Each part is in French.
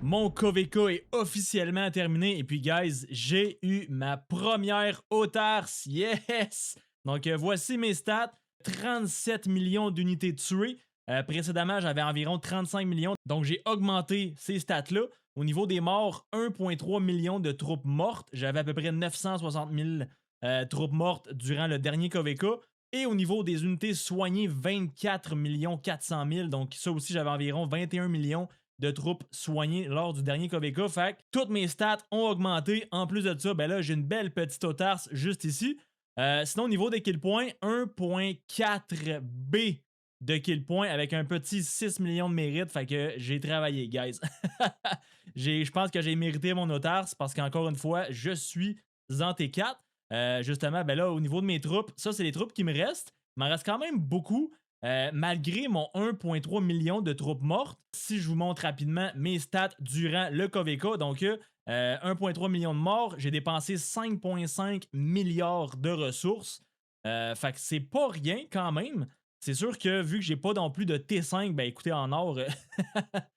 Mon KVK est officiellement terminé. Et puis, guys, j'ai eu ma première Autarce. Yes! Donc, voici mes stats. 37 millions d'unités tuées. Précédemment, j'avais environ 35 millions. Donc, j'ai augmenté ces stats-là. Au niveau des morts, 1,3 million de troupes mortes. J'avais à peu près 960 000 troupes mortes durant le dernier KVK. Et au niveau des unités soignées, 24 400 000. Donc, ça aussi, j'avais environ 21 millions de troupes soignées lors du dernier KVK. Fait que toutes mes stats ont augmenté. En plus de ça, ben là, j'ai une belle petite autarce juste ici. Sinon, au niveau des kill points, 1.4 B de kill points avec un petit 6 millions de mérite. Fait que j'ai travaillé, guys. Je pense que j'ai mérité mon autarce parce qu'encore une fois, je suis en T4. Justement, ben là, au niveau de mes troupes, ça, c'est les troupes qui me restent. Il m'en reste quand même beaucoup. Malgré mon 1,3 million de troupes mortes, si je vous montre rapidement mes stats durant le KVK, donc 1,3 million de morts, j'ai dépensé 5,5 milliards de ressources. Fait que c'est pas rien quand même. C'est sûr que vu que j'ai pas non plus de T5, ben écoutez, en or,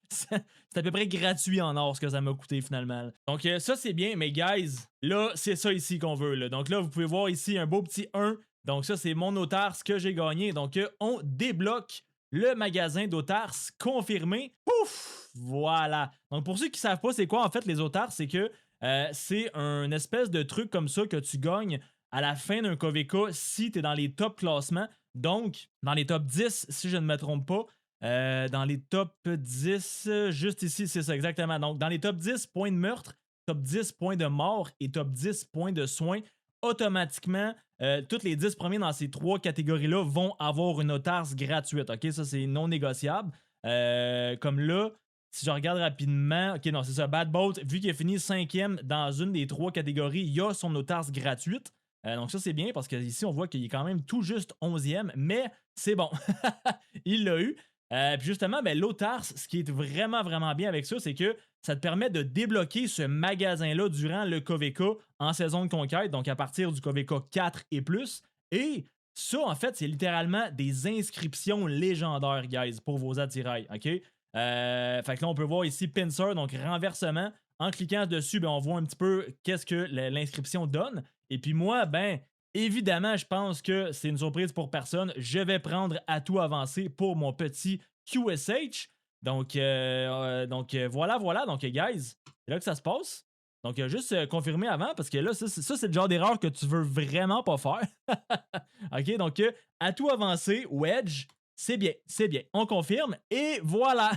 c'est à peu près gratuit en or ce que ça m'a coûté finalement. Donc ça c'est bien, mais guys, là c'est ça ici qu'on veut. Là. Donc là vous pouvez voir ici un beau petit 1. Donc ça c'est mon autarce que j'ai gagné. Donc on débloque le magasin d'autarce confirmé. Pouf! Voilà. Donc pour ceux qui savent pas c'est quoi en fait les autarces, c'est que c'est un espèce de truc comme ça que tu gagnes à la fin d'un KVK si tu es dans les top classements. Donc, dans les top 10, si je ne me trompe pas, dans les top 10, juste ici, c'est ça exactement. Donc, dans les top 10 points de meurtre, top 10 points de mort et top 10 points de soins, automatiquement, toutes les 10 premiers dans ces trois catégories-là vont avoir une autarce gratuite. OK, ça, c'est non négociable. Comme là, si je regarde rapidement, ok, non, c'est ça, Bad Boat, vu qu'il a fini 5e dans une des trois catégories, il a son autarce gratuite. Donc ça, c'est bien parce qu'ici, on voit qu'il est quand même tout juste 11e, mais c'est bon. Il l'a eu. Puis justement, ben, l'autarce, ce qui est vraiment, vraiment bien avec ça, c'est que ça te permet de débloquer ce magasin-là durant le KVK en saison de conquête, donc à partir du KVK 4 et plus. Et ça, en fait, c'est littéralement des inscriptions légendaires, guys, pour vos attirails, OK? Fait que là, on peut voir ici Pincer, donc renversement. En cliquant dessus, ben, on voit un petit peu qu'est-ce que l'inscription donne. Et puis moi, ben, évidemment, je pense que c'est une surprise pour personne. Je vais prendre atout avancé pour mon petit QSH. Donc, voilà, voilà. Donc, guys, c'est là que ça se passe. Donc, juste confirmer avant, parce que là, ça c'est le genre d'erreur que tu veux vraiment pas faire. OK, donc, atout avancé, wedge, c'est bien, c'est bien. On confirme, et voilà!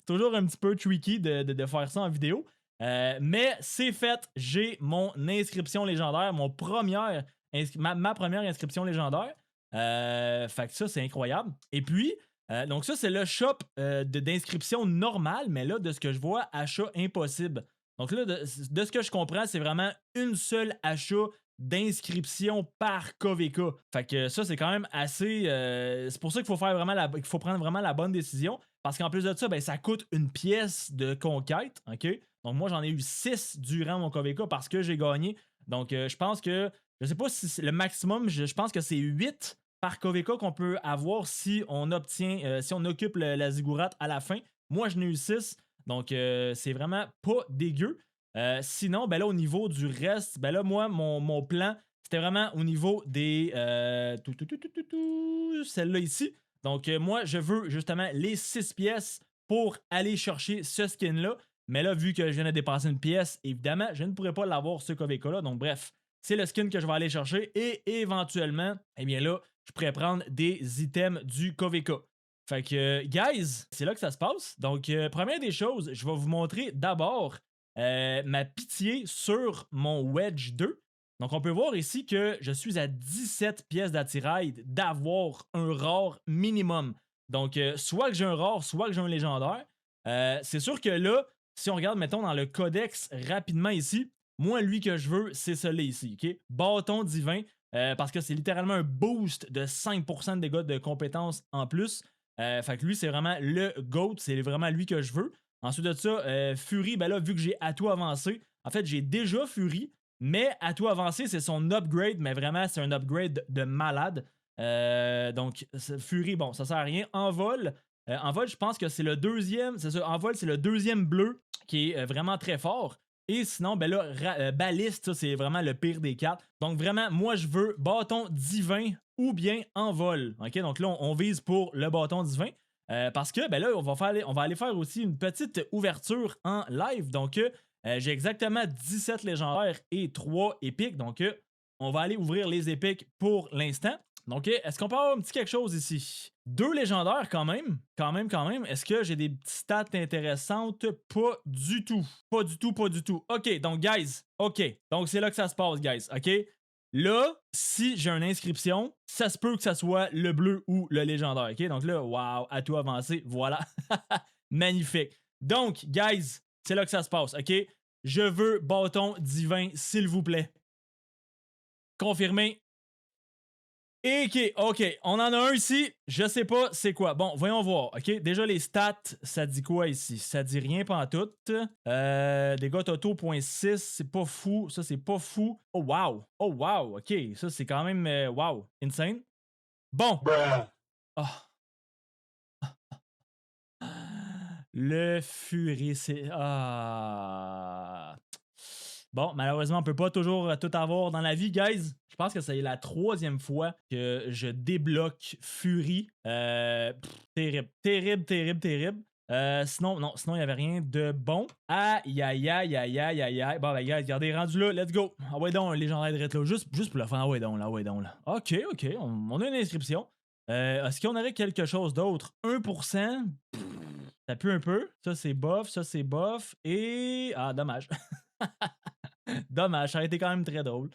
Toujours un petit peu tricky de faire ça en vidéo. Mais c'est fait, j'ai mon inscription légendaire, ma première inscription légendaire. Fait que ça, c'est incroyable. Et puis, donc ça, c'est le shop d'inscription normale, mais là, de ce que je vois, achat impossible. Donc là, de ce que je comprends, c'est vraiment une seule achat d'inscription par KVK. Fait que ça, c'est quand même assez. C'est pour ça qu'il faut faire vraiment qu'il faut prendre vraiment la bonne décision. Parce qu'en plus de ça, ben, ça coûte une pièce de conquête. OK? Donc moi, j'en ai eu 6 durant mon KVK parce que j'ai gagné. Donc je pense que. Je sais pas si c'est le maximum, je pense que c'est 8 par KVK qu'on peut avoir si on obtient, si on occupe la ziggourate à la fin. Moi, j'en ai eu 6. Donc c'est vraiment pas dégueu. Sinon, ben là, au niveau du reste, ben là, moi, mon plan, c'était vraiment au niveau des. Celle-là ici. Donc, moi, je veux justement les 6 pièces pour aller chercher ce skin-là. Mais là, vu que je viens de dépenser une pièce, évidemment, je ne pourrais pas l'avoir ce KVK-là. Donc, bref, c'est le skin que je vais aller chercher. Et éventuellement, eh bien là, je pourrais prendre des items du KVK. Fait que, guys, c'est là que ça se passe. Donc, première des choses, je vais vous montrer d'abord ma pitié sur mon Wedge 2. Donc, on peut voir ici que je suis à 17 pièces d'attirail d'avoir un rare minimum. Donc, soit que j'ai un rare, soit que j'ai un légendaire. C'est sûr que là, si on regarde, mettons, dans le codex rapidement ici, moi, lui que je veux, c'est celui-là ici, OK? Bâton divin, parce que c'est littéralement un boost de 5% de dégâts de compétences en plus. Fait que lui, c'est vraiment le GOAT, c'est vraiment lui que je veux. Ensuite de ça, Fury, ben là, vu que j'ai atout avancé, en fait, j'ai déjà Fury, mais atout avancé, c'est son upgrade, mais vraiment, c'est un upgrade de malade. Donc, Fury, bon, ça sert à rien. Envol, En vol, je pense que c'est le deuxième. C'est ça, en vol, c'est le deuxième bleu qui est vraiment très fort. Et sinon, ben là, baliste, ça, c'est vraiment le pire des quatre. Donc vraiment, moi, je veux bâton divin ou bien en vol. OK? Donc là, on vise pour le bâton divin. Parce que, ben là, on va aller faire aussi une petite ouverture en live. Donc, j'ai exactement 17 légendaires et 3 épiques. Donc, on va aller ouvrir les épiques pour l'instant. Donc, est-ce qu'on peut avoir un petit quelque chose ici? 2 légendaires quand même. Quand même. Est-ce que j'ai des petites stats intéressantes? Pas du tout. Pas du tout. OK, donc, guys. OK. Donc, c'est là que ça se passe, guys. OK? Là, si j'ai une inscription, ça se peut que ça soit le bleu ou le légendaire. OK? Donc là, wow, à tout avancer. Voilà. Magnifique. Donc, guys, c'est là que ça se passe. OK? Je veux bâton divin, s'il vous plaît. Confirmé. Et OK, on en a un ici. Je sais pas c'est quoi. Bon, voyons voir. OK, déjà les stats, ça dit quoi ici? Ça dit rien pantoute. Dégâts totaux, 0.6, c'est pas fou. Ça, c'est pas fou. Oh, wow. OK, ça, c'est quand même, wow, insane. Bon. Oh. Le Fury, c'est... Ah... Bon, malheureusement, on peut pas toujours tout avoir dans la vie, guys. Je pense que c'est la 3e fois que je débloque Fury. Terrible. Sinon, non, sinon, il n'y avait rien de bon. Aïe. Bon, ben, guys, regardez, rendu là, let's go. Ah ouais, donc, légendaire de là. Juste pour le faire. Ah ouais, donc, là. OK. On a une inscription. Est-ce qu'on aurait quelque chose d'autre? 1%. Ça pue un peu. Ça, c'est bof. Et... Ah, dommage. Dommage, ça a été quand même très drôle.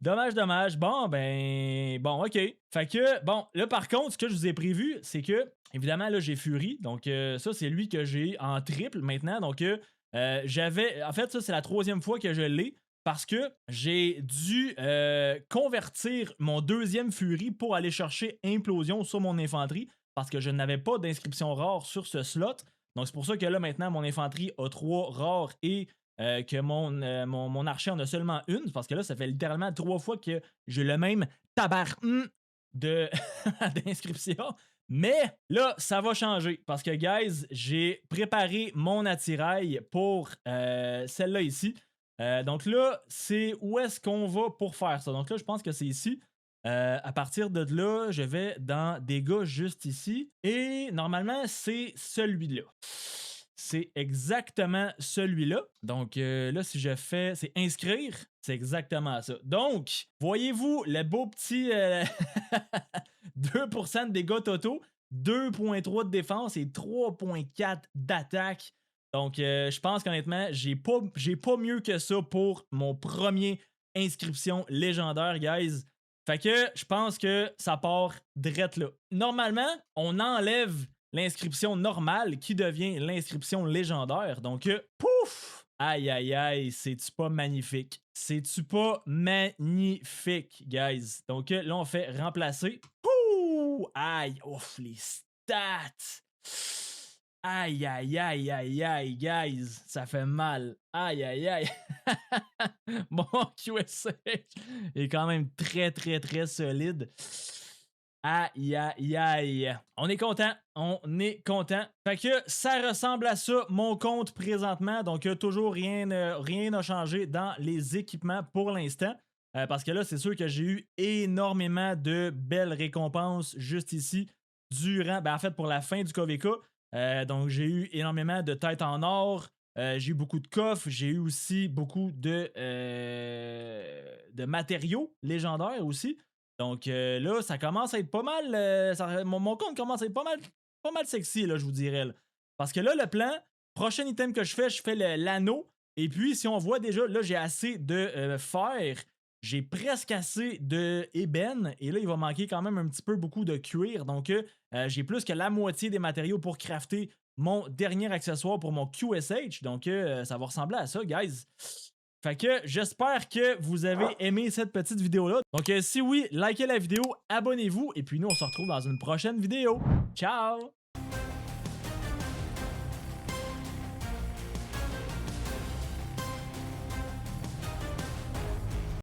Dommage. Bon, OK. Fait que, bon, là, par contre, ce que je vous ai prévu, c'est que, évidemment, là, j'ai Fury. Donc, ça, c'est lui que j'ai en triple maintenant. Donc, j'avais... En fait, ça, c'est la 3e fois que je l'ai parce que j'ai dû convertir mon 2e Fury pour aller chercher Implosion sur mon infanterie parce que je n'avais pas d'inscription rare sur ce slot. Donc, c'est pour ça que là, maintenant, mon infanterie a 3 rares et que mon archer en a seulement une, parce que là, ça fait littéralement 3 fois que j'ai le même d'inscription. Mais là, ça va changer, parce que, guys, j'ai préparé mon attirail pour celle-là ici. Donc là, c'est où est-ce qu'on va pour faire ça? Donc là, je pense que c'est ici. À partir de là, je vais dans dégâts juste ici. Et normalement, c'est celui-là. C'est exactement celui-là. Donc là, si je fais, c'est inscrire, c'est exactement ça. Donc, voyez-vous le beau petit 2% de dégâts totaux, 2.3 de défense et 3.4 d'attaque. Donc, je pense qu'honnêtement, j'ai pas mieux que ça pour mon premier inscription légendaire, guys. Fait que je pense que ça part direct là. Normalement, on enlève l'inscription normale qui devient l'inscription légendaire. Donc, pouf! Aïe, c'est-tu pas magnifique? C'est-tu pas magnifique, guys? Donc, là, on fait remplacer. Pouh! Aïe, ouf, les stats! Aïe, guys, ça fait mal. Aïe. Mon QSH est quand même très solide. Aïe. On est content. Fait que ça ressemble à ça, mon compte présentement. Donc, toujours rien n'a changé dans les équipements pour l'instant. Parce que là, c'est sûr que j'ai eu énormément de belles récompenses juste ici durant, en fait, pour la fin du KVK. Donc, j'ai eu énormément de têtes en or. J'ai eu beaucoup de coffres. J'ai eu aussi beaucoup de matériaux légendaires aussi. Donc là, ça commence à être pas mal. Mon compte commence à être pas mal sexy, là, je vous dirais. Là. Parce que là, le plan, prochain item que je fais l'anneau. Et puis, si on voit déjà, là, j'ai assez de fer. J'ai presque assez de ébène. Et là, il va manquer quand même un petit peu beaucoup de cuir. Donc, j'ai plus que la moitié des matériaux pour crafter mon dernier accessoire pour mon QSH. Donc, ça va ressembler à ça, guys. Fait que j'espère que vous avez aimé cette petite vidéo-là. Donc si oui, likez la vidéo, abonnez-vous et puis nous on se retrouve dans une prochaine vidéo. Ciao!